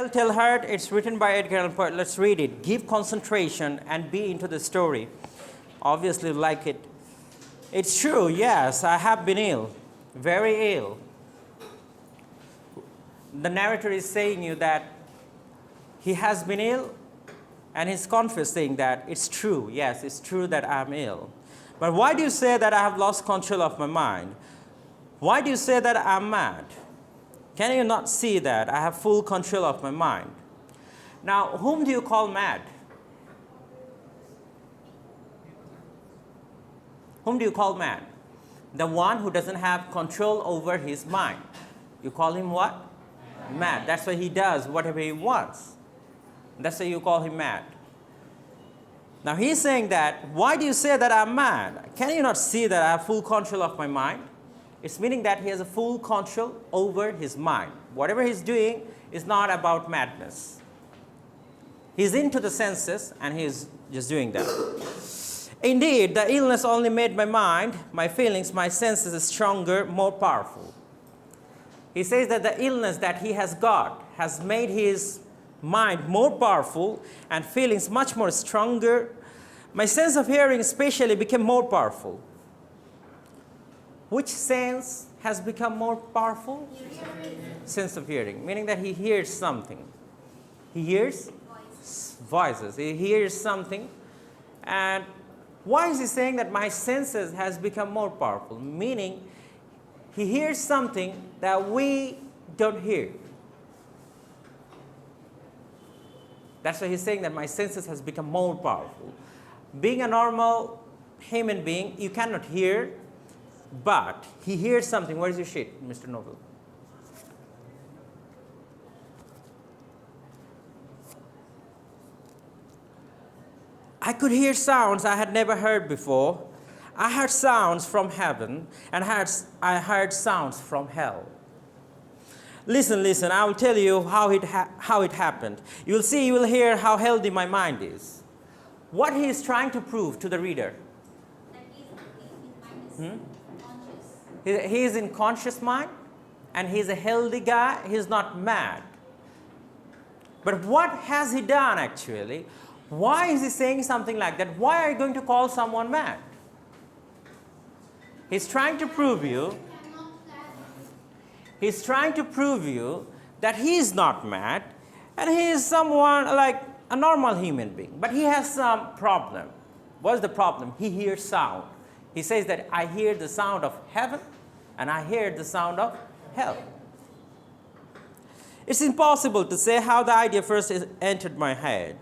Telltale Heart. It's written by Edgar Allan Poe. Let's read it. Give concentration and be into the story. Obviously, like it. It's true, yes, I have been ill, very ill. The narrator is saying you that he has been ill, and he's confessing that it's true, yes, it's true that I'm ill. But why do you say that I have lost control of my mind? Why do you say that I'm mad? Can you not see that I have full control of my mind? Now, whom do you call mad? Whom do you call mad? The one who doesn't have control over his mind. You call him what? Mad. That's why he does whatever he wants. That's why you call him mad. Now he's saying that, why do you say that I'm mad? Can you not see that I have full control of my mind? It's meaning that he has a full control over his mind. Whatever he's doing is not about madness. He's into the senses and he's just doing that. Indeed, the illness only made my mind, my feelings, my senses stronger, more powerful. He says that the illness that he has got has made his mind more powerful and feelings much more stronger. My sense of hearing especially became more powerful. Which sense has become more powerful? Sense of hearing, meaning that he hears something. He hears voices. He hears something. And why is he saying that my senses has become more powerful? Meaning, he hears something that we don't hear. That's why he's saying that my senses has become more powerful. Being a normal human being, you cannot hear, but he hears something. Where is your sheet, Mr. Noble? I could hear sounds I had never heard before. I heard sounds from heaven, and I heard sounds from hell. Listen, I will tell you how it happened. You will see, you will hear how healthy my mind is. What he is trying to prove to the reader? He is in conscious mind, and he is a healthy guy. He is not mad. But what has he done actually? Why is he saying something like that? Why are you going to call someone mad? He's trying to prove you. He's trying to prove you that he is not mad, and he is someone like a normal human being. But he has some problem. What's the problem? He hears sound. He says that I hear the sound of heaven, and I hear the sound of hell. It's impossible to say how the idea first entered my head.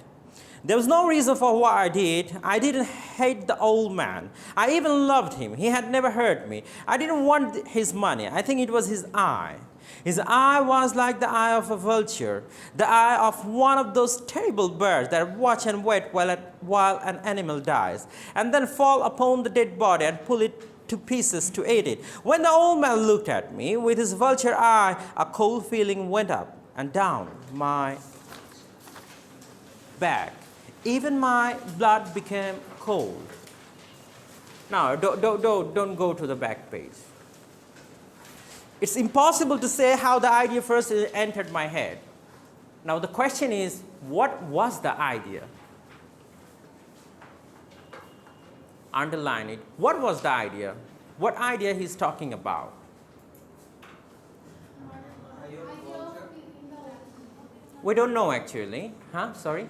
There was no reason for what I did. I didn't hate the old man. I even loved him. He had never hurt me. I didn't want his money. I think it was his eye. His eye was like the eye of a vulture, the eye of one of those terrible birds that watch and wait while an animal dies, and then fall upon the dead body and pull it to pieces to eat it. When the old man looked at me with his vulture eye, a cold feeling went up and down my back. Even my blood became cold. Now, don't go to the back page. It's impossible to say how the idea first entered my head. Now, the question is, what was the idea? Underline it. What was the idea? What idea he's talking about? We don't know actually. Sorry?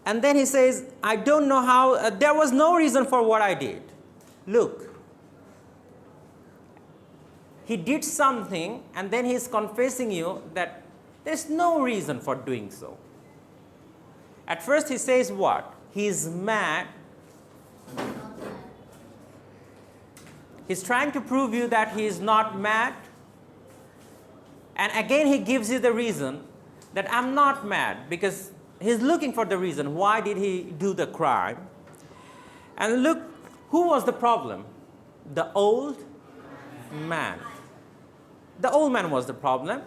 And then he says, I don't know how, there was no reason for what I did. Look, he did something, and then he's confessing you that there's no reason for doing so. At first he says what? He's mad. He's trying to prove you that he is not mad. And again he gives you the reason that I'm not mad, because he's looking for the reason. Why did he do the crime? And look, who was the problem? The old man. The old man was the problem.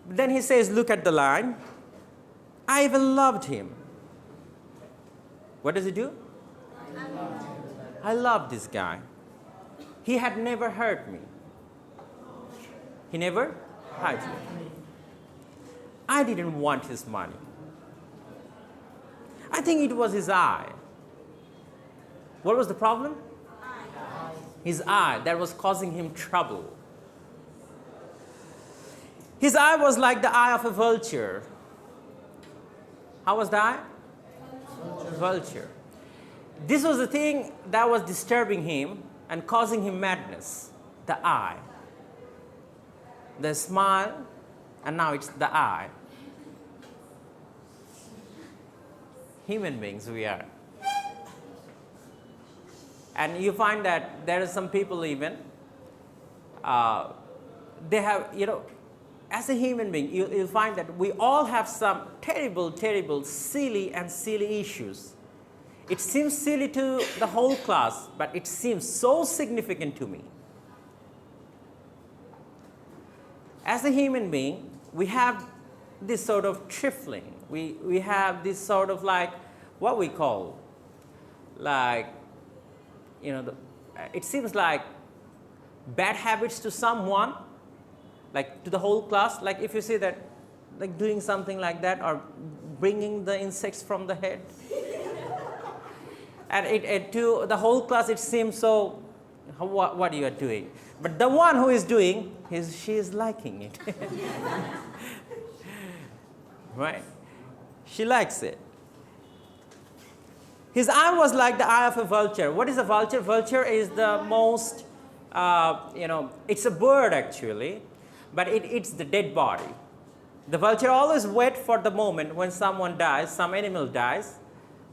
Then he says, look at the line. I even loved him. What does he do? I loved this guy. He had never hurt me. He never hurt me. I didn't want his money. I think it was his eye. What was the problem? His eye that was causing him trouble. His eye was like the eye of a vulture. How was the eye? Vulture. This was the thing that was disturbing him and causing him madness. The eye. The smile, and now it's the eye. Human beings we are. And you find that there are some people even, they have, as a human being, you'll find that we all have some terrible, terrible, silly issues. It seems silly to the whole class, but it seems so significant to me. As a human being, we have this sort of trifling. We have this sort of like, what we call, like, it seems like bad habits to someone, like to the whole class. Like if you see that, like doing something like that, or bringing the insects from the head. And to the whole class, it seems so, what you are doing. But the one who is doing, she is liking it. Right? She likes it. His eye was like the eye of a vulture. What is a vulture? Vulture is the most, it's a bird actually, but it eats the dead body. The vulture always wait for the moment when someone dies, some animal dies,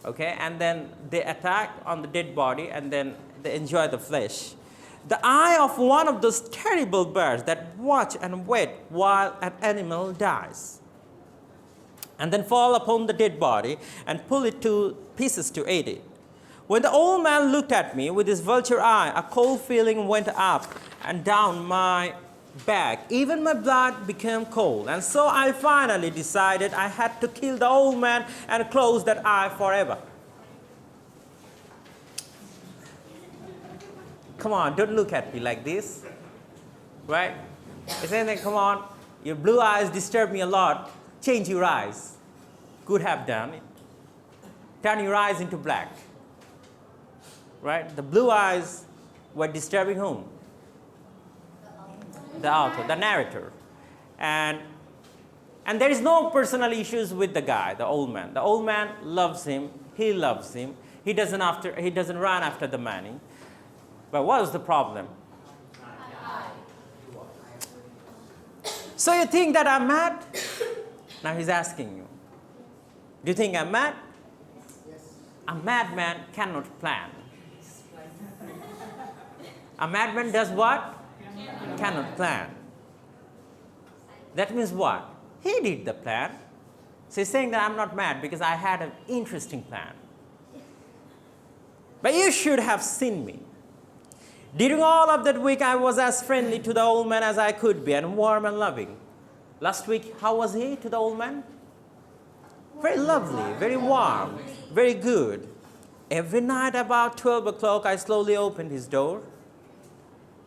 okay, and then they attack on the dead body and then they enjoy the flesh. The eye of one of those terrible birds that watch and wait while an animal dies, and then fall upon the dead body and pull it to pieces to eat it. When the old man looked at me with his vulture eye, a cold feeling went up and down my back. Even my blood became cold. And so I finally decided I had to kill the old man and close that eye forever. Come on, don't look at me like this. Right? It's anything, come on, your blue eyes disturb me a lot. Change your eyes. Could have done it. Turn your eyes into black. Right? The blue eyes were disturbing whom? The author, the narrator. And there is no personal issues with the guy, the old man. The old man loves him. He loves him. He doesn't run after the money. But what was the problem? So you think that I'm mad? Now he's asking you. Do you think I'm mad? Yes. A madman cannot plan. A madman does what? Cannot plan. That means what? He did the plan. So he's saying that I'm not mad because I had an interesting plan. But you should have seen me. During all of that week, I was as friendly to the old man as I could be, and warm and loving. Last week, how was he to the old man? Very lovely, very warm, very good. Every night about 12 o'clock, I slowly opened his door.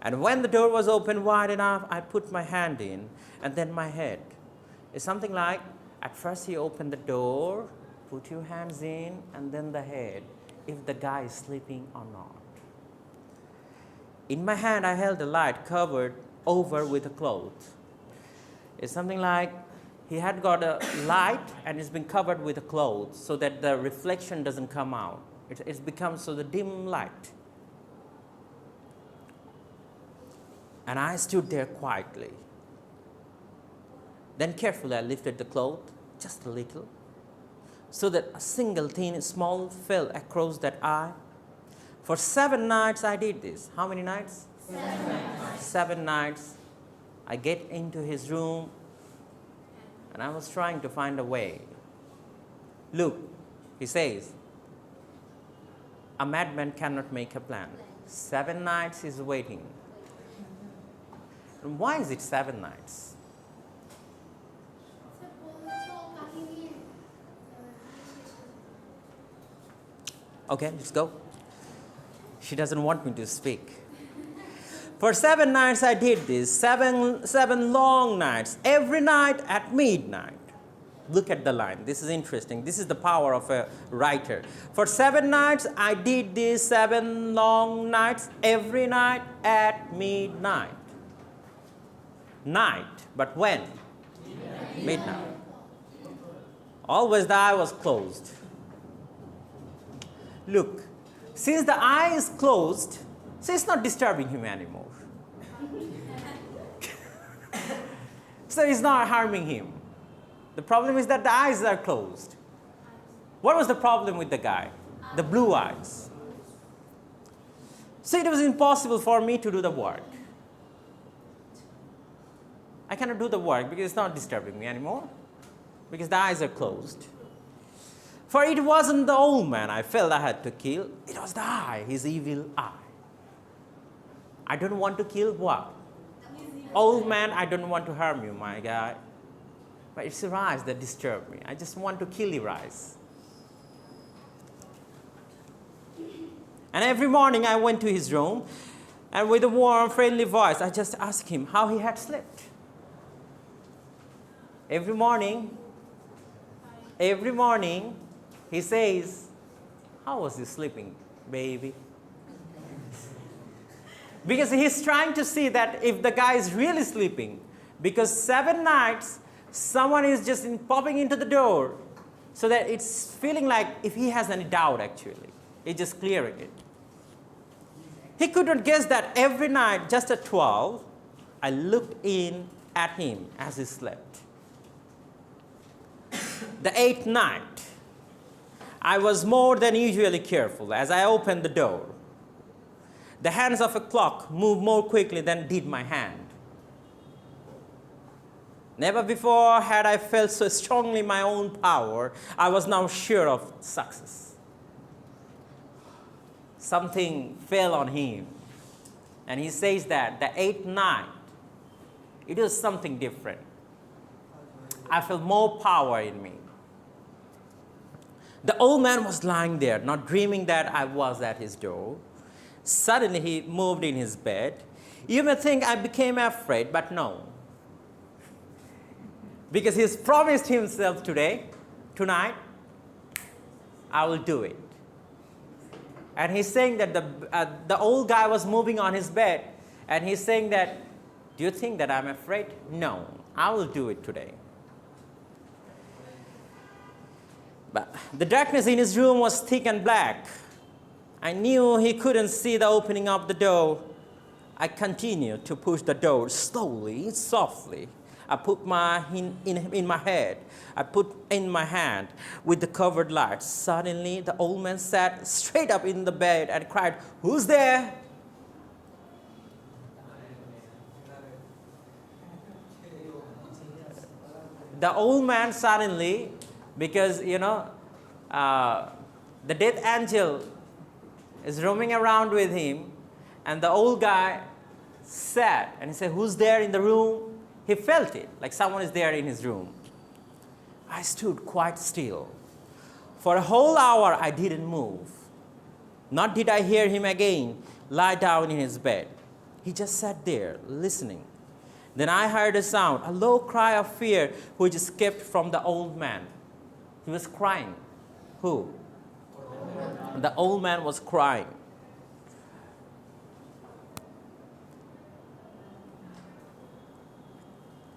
And when the door was opened wide enough, I put my hand in, and then my head. It's something like, at first you open the door, put your hands in, and then the head, if the guy is sleeping or not. In my hand, I held a light covered over with a cloth. It's something like, he had got a light and it's been covered with a cloth so that the reflection doesn't come out. It's become so the dim light. And I stood there quietly. Then carefully I lifted the cloth just a little so that a single thin small fell across that eye. For 7 nights I did this. How many nights? 7 nights. 7 nights. I get into his room and I was trying to find a way. Look, he says, a madman cannot make a plan. 7 nights he's waiting. And why is it 7 nights? Okay, let's go. She doesn't want me to speak. For 7 nights I did this, seven long nights, every night at midnight. Look at the line. This is interesting. This is the power of a writer. For 7 nights, I did these 7 long nights, every night at midnight. Night, but when? Midnight. Always the eye was closed. Look, since the eye is closed, so it's not disturbing him anymore. So it's not harming him. The problem is that the eyes are closed. What was the problem with the guy? The blue eyes. So it was impossible for me to do the work. I cannot do the work because it's not disturbing me anymore, because the eyes are closed. For it wasn't the old man I felt I had to kill, it was the eye, his evil eye. I don't want to kill what? Old man, I don't want to harm you, my guy. But it's your eyes that disturb me. I just want to kill your eyes. And every morning I went to his room, and with a warm, friendly voice, I just asked him how he had slept. Every morning, he says, how was you sleeping, baby? Because he's trying to see that if the guy is really sleeping. Because 7 nights, someone is just popping into the door, so that it's feeling like if he has any doubt, actually, he's just clearing it. He couldn't guess that every night, just at 12, I looked in at him as he slept. The 8th night, I was more than usually careful as I opened the door. The hands of a clock moved more quickly than did my hand. Never before had I felt so strongly my own power. I was now sure of success. Something fell on him. And he says that the 8th night, it was something different. I felt more power in me. The old man was lying there, not dreaming that I was at his door. Suddenly he moved in his bed. You may think I became afraid, but no. Because he's promised himself tonight, I will do it. And he's saying that the old guy was moving on his bed, and he's saying that, do you think that I'm afraid? No, I will do it today. But the darkness in his room was thick and black. I knew he couldn't see the opening of the door. I continued to push the door slowly, softly. I put in my head. I put in my hand with the covered lights. Suddenly, the old man sat straight up in the bed and cried, "Who's there?" The old man suddenly, because, the death angel is roaming around with him, and the old guy sat and he said, "Who's there in the room?" He felt it, like someone is there in his room. I stood quite still. For a whole hour, I didn't move. Not did I hear him again lie down in his bed. He just sat there, listening. Then I heard a sound, a low cry of fear, which escaped from the old man. He was crying. Who? The old man was crying.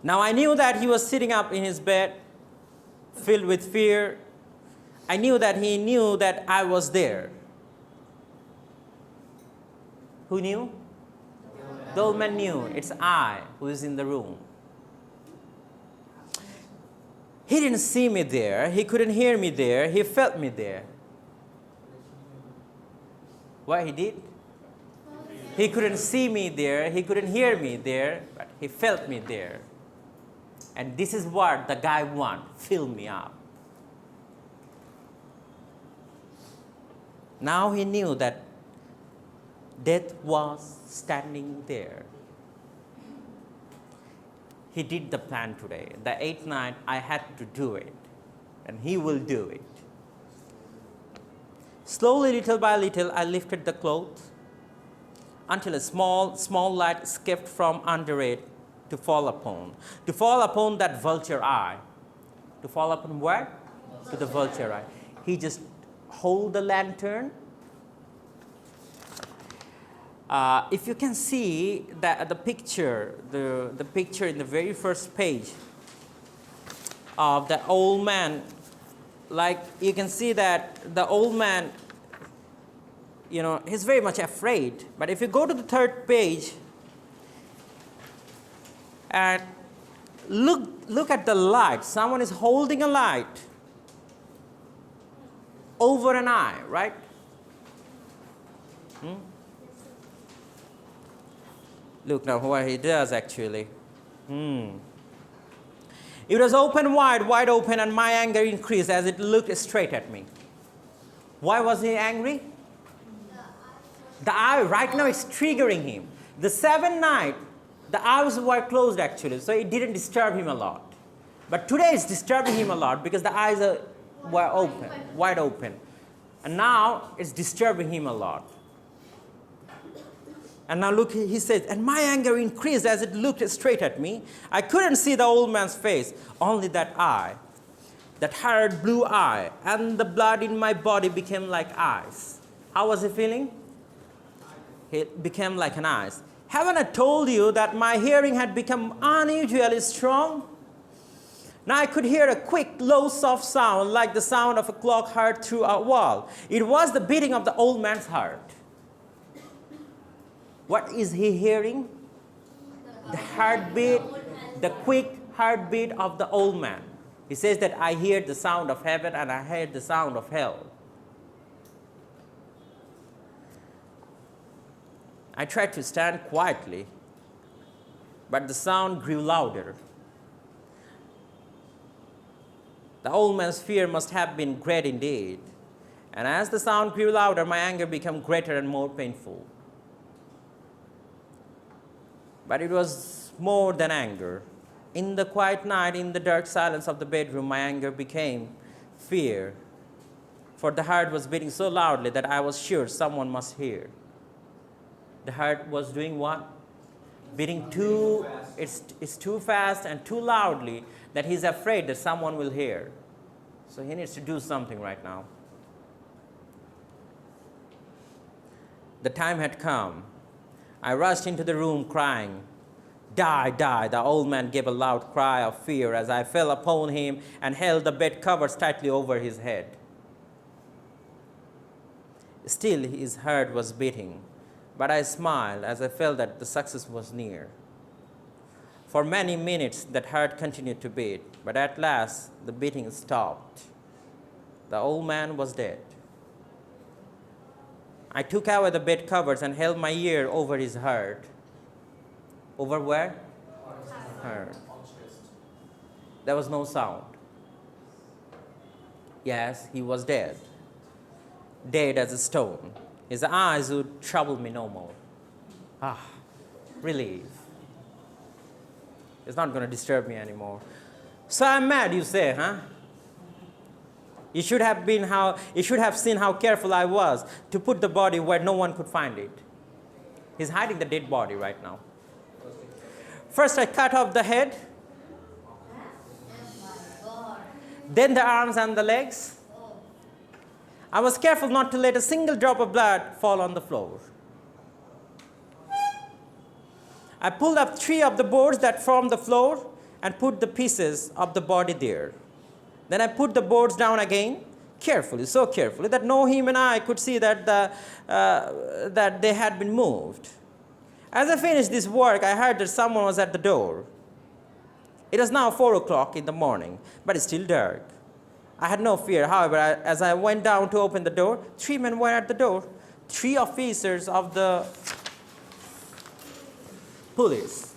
Now I knew that he was sitting up in his bed, filled with fear. I knew that he knew that I was there. Who knew? The old man knew. It's I who is in the room. He didn't see me there. He couldn't hear me there. He felt me there. What he did? He couldn't see me there. He couldn't hear me there, but he felt me there. And this is what the guy wants, fill me up. Now he knew that death was standing there. He did the plan today. The 8th night, I had to do it. And he will do it. Slowly, little by little, I lifted the cloth until a small light escaped from under it to fall upon that vulture eye. To fall upon where? To the vulture eye. He just hold the lantern. If you can see that the picture in the very first page of the old man, like you can see that the old man, he's very much afraid. But if you go to the third page and look at the light, someone is holding a light over an eye, right? Look now what he does actually. It was open wide open, and my anger increased as it looked straight at me. Why was he angry? The eye right now is triggering him. The 7th night, the eyes were closed actually, so it didn't disturb him a lot. But today it's disturbing him a lot because the eyes were open, wide open. And now it's disturbing him a lot. And now look, he says, and my anger increased as it looked straight at me. I couldn't see the old man's face, only that eye, that hard blue eye, and the blood in my body became like ice. How was he feeling? It became like an ice. Haven't I told you that my hearing had become unusually strong? Now I could hear a quick, low, soft sound like the sound of a clock heard through a wall. It was the beating of the old man's heart. What is he hearing? The heartbeat, the quick heartbeat of the old man. He says that I hear the sound of heaven and I heard the sound of hell. I tried to stand quietly, but the sound grew louder. The old man's fear must have been great indeed. And as the sound grew louder, my anger became greater and more painful. But it was more than anger. In the quiet night, in the dark silence of the bedroom, my anger became fear. For the heart was beating so loudly that I was sure someone must hear. The heart was doing what? Beating it's too fast and too loudly that he's afraid that someone will hear. So he needs to do something right now. The time had come. I rushed into the room crying, "Die, die." The old man gave a loud cry of fear as I fell upon him and held the bed covers tightly over his head. Still his heart was beating, but I smiled as I felt that the success was near. For many minutes that heart continued to beat, but at last the beating stopped. The old man was dead. I took away the bed covers and held my ear over his heart. Over where? Heart. There was no sound. Yes, he was dead. Dead as a stone. His eyes would trouble me no more. Relief. It's not going to disturb me anymore. So I'm mad, you say, huh? You should have seen how careful I was to put the body where no one could find it. He's hiding the dead body right now. First I cut off the head, then the arms and the legs. I was careful not to let a single drop of blood fall on the floor. I pulled up 3 of the boards that formed the floor and put the pieces of the body there. Then I put the boards down again, carefully, so carefully that no human eye could see that they had been moved. As I finished this work, I heard that someone was at the door. It was now 4 o'clock in the morning, but it's still dark. I had no fear. However, as I went down to open the door, 3 men were at the door, 3 officers of the police.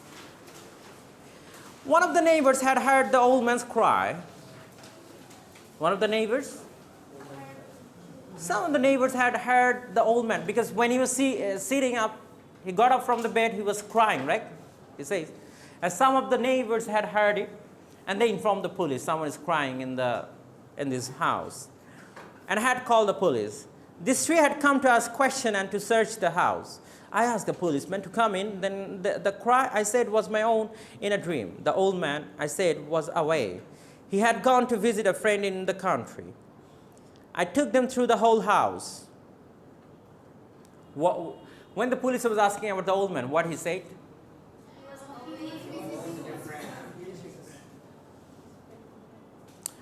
One of the neighbors had heard the old man's cry. One of the neighbors? Some of the neighbors had heard the old man because when he was sitting up, he got up from the bed, he was crying, right? He says. And some of the neighbors had heard it, and they informed the police. Someone is crying in this house, and had called the police. These 3 had come to ask questions and to search the house. I asked the policeman to come in. Then the cry, I said, was my own in a dream. The old man, I said, was away. He had gone to visit a friend in the country. I took them through the whole house. When the police was asking about the old man, what he said?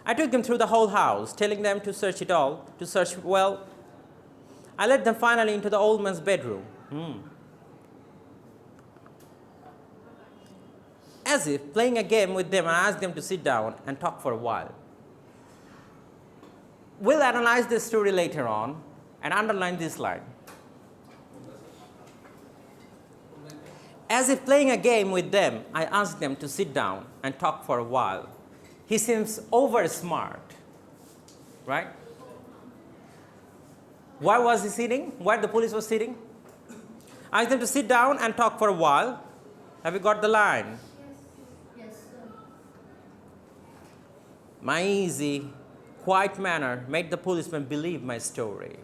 I took them through the whole house, telling them to search it all, to search well. I led them finally into the old man's bedroom. As if playing a game with them, I asked them to sit down and talk for a while. We'll analyze this story later on and underline this line. As if playing a game with them, I asked them to sit down and talk for a while. He seems over smart, right? Where was he sitting? Where the police was sitting? I asked them to sit down and talk for a while. Have you got the line? Yes, sir. My easy, quiet manner made the policeman believe my story.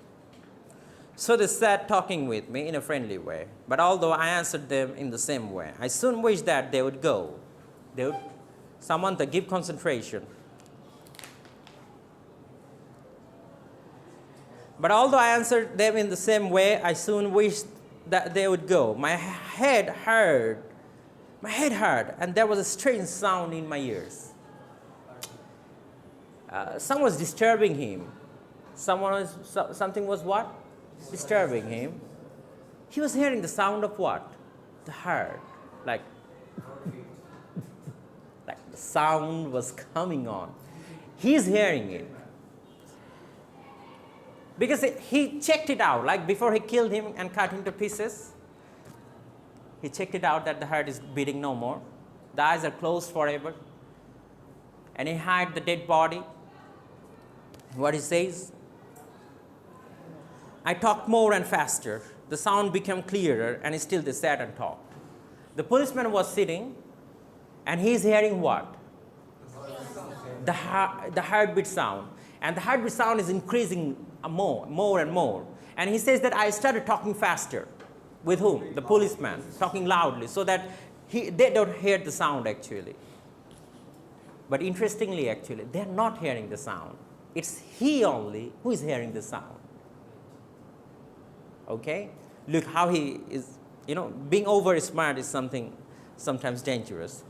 So they sat talking with me in a friendly way. But although I answered them in the same way, I soon wished that they would go. Samantha, give concentration. But although I answered them in the same way, I soon wished that they would go. My head hurt, and there was a strange sound in my ears. Someone was disturbing him. Something was what? Disturbing him. He was hearing the sound of what? The heart. Like the sound was coming on. He's hearing it. Because he checked it out, like before he killed him and cut him to pieces. He checked it out that the heart is beating no more. The eyes are closed forever. And he hid the dead body. What he says? I talked more and faster. The sound became clearer, and still they sat and talked. The policeman was sitting, and he's hearing what? The heartbeat sound. And the heartbeat sound is increasing more and more. And he says that I started talking faster. With whom? The policeman, talking loudly, so that they don't hear the sound actually. But interestingly, actually, they're not hearing the sound. It's he only who is hearing the sound. Okay? Look how he is, being over smart is something sometimes dangerous.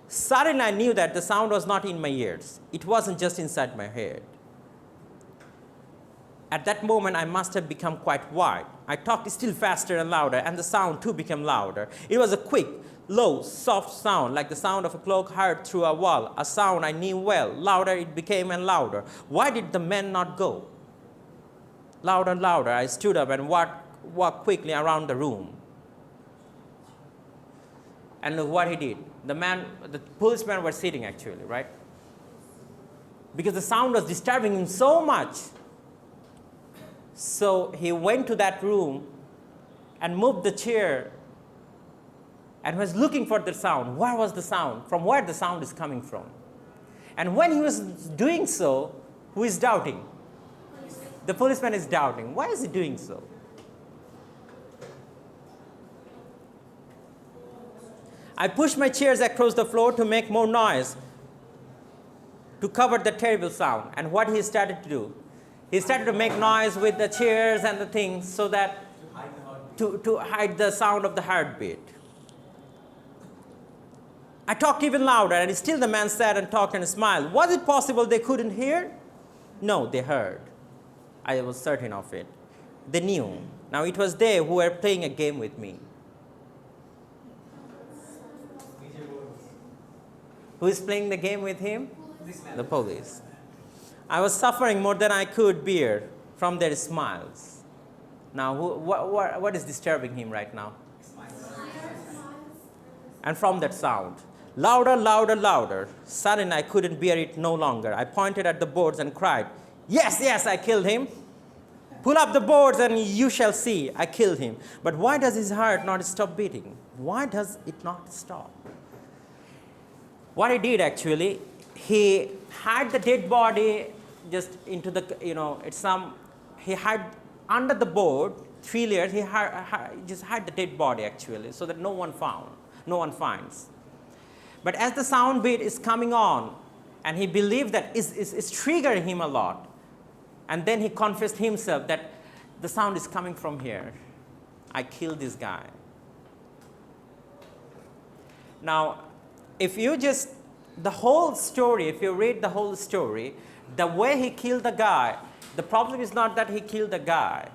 Suddenly I knew that the sound was not in my ears. It wasn't just inside my head. At that moment, I must have become quite wide. I talked still faster and louder, and the sound too became louder. It was a quick, low, soft sound, like the sound of a clock heard through a wall, a sound I knew well. Louder it became and louder. Why did the man not go? Louder and louder, I stood up and walked quickly around the room. And look what he did. The policemen were sitting actually, right? Because the sound was disturbing him so much. So he went to that room and moved the chair and was looking for the sound. Where was the sound? From where the sound is coming from? And when he was doing so, who is doubting? The policeman is doubting. Why is he doing so? I pushed my chairs across the floor to make more noise, to cover the terrible sound. And what he started to do? He started to make noise with the chairs and the things so that to hide the sound of the heartbeat. I talked even louder, and still the man sat and talked and smiled. Was it possible they couldn't hear? No, they heard. I was certain of it. They knew. Now it was they who were playing a game with me. Who is playing the game with him? The police. I was suffering more than I could bear from their smiles. Now, what is disturbing him right now? And from that sound, louder, louder, louder. Suddenly, I couldn't bear it no longer. I pointed at the boards and cried, "Yes, yes, I killed him. Pull up the boards and you shall see, I killed him." But why does his heart not stop beating? Why does it not stop? What he did actually, he had the dead body just into the, he had under the board, 3 layers, he just had the dead body actually, so that no one finds. But as the sound beat is coming on, And he believed that it's triggering him a lot. And then he confessed himself that the sound is coming from here. I killed this guy. Now, if you just, the whole story, if you read the whole story, the way he killed the guy, the problem is not that he killed the guy.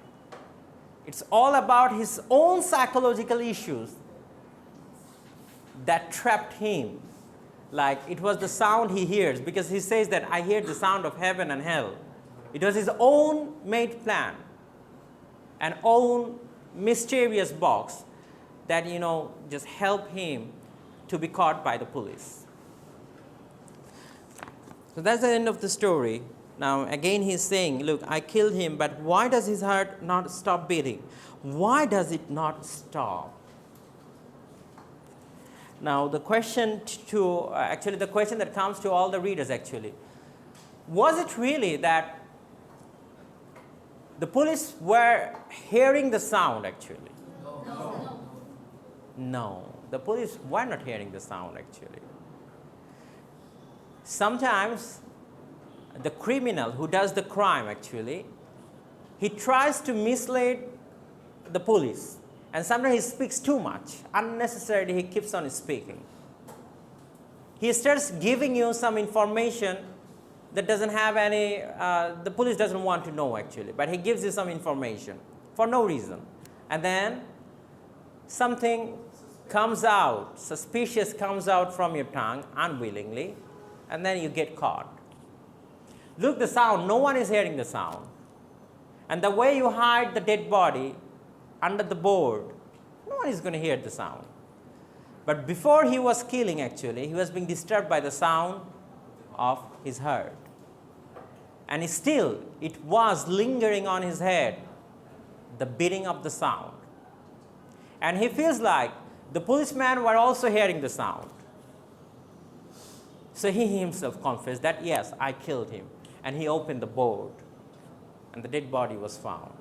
It's all about his own psychological issues that trapped him. Like it was the sound he hears, because he says that I hear the sound of heaven and hell. It was his own made plan, an own mysterious box that, just helped him to be caught by the police. So that's the end of the story. Now, again, he's saying, look, I killed him, but why does his heart not stop beating? Why does it not stop? Now, the question the question that comes to all the readers, actually, was it really that the police were hearing the sound, actually? No, the police were not hearing the sound, actually. Sometimes the criminal who does the crime, actually, he tries to mislead the police. And sometimes he speaks too much. Unnecessarily, he keeps on speaking. He starts giving you some information that doesn't have any, the police doesn't want to know, actually. But he gives you some information for no reason. And then something comes out, suspicious comes out from your tongue unwillingly, and then you get caught. Look, the sound, no one is hearing the sound. And the way you hide the dead body under the board, no one is going to hear the sound. But before he was killing, actually, he was being disturbed by the sound of his heart. And still, it was lingering on his head, the beating of the sound. And he feels like the policemen were also hearing the sound. So he himself confessed that, yes, I killed him. And he opened the board, and the dead body was found.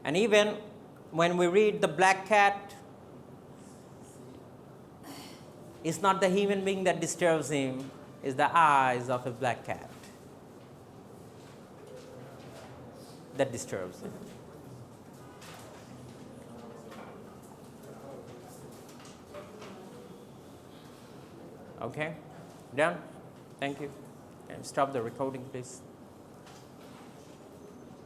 And even when we read the black cat, it's not the human being that disturbs him, it's the eyes of a black cat that disturbs him. Okay? Done? Thank you. And stop the recording, please.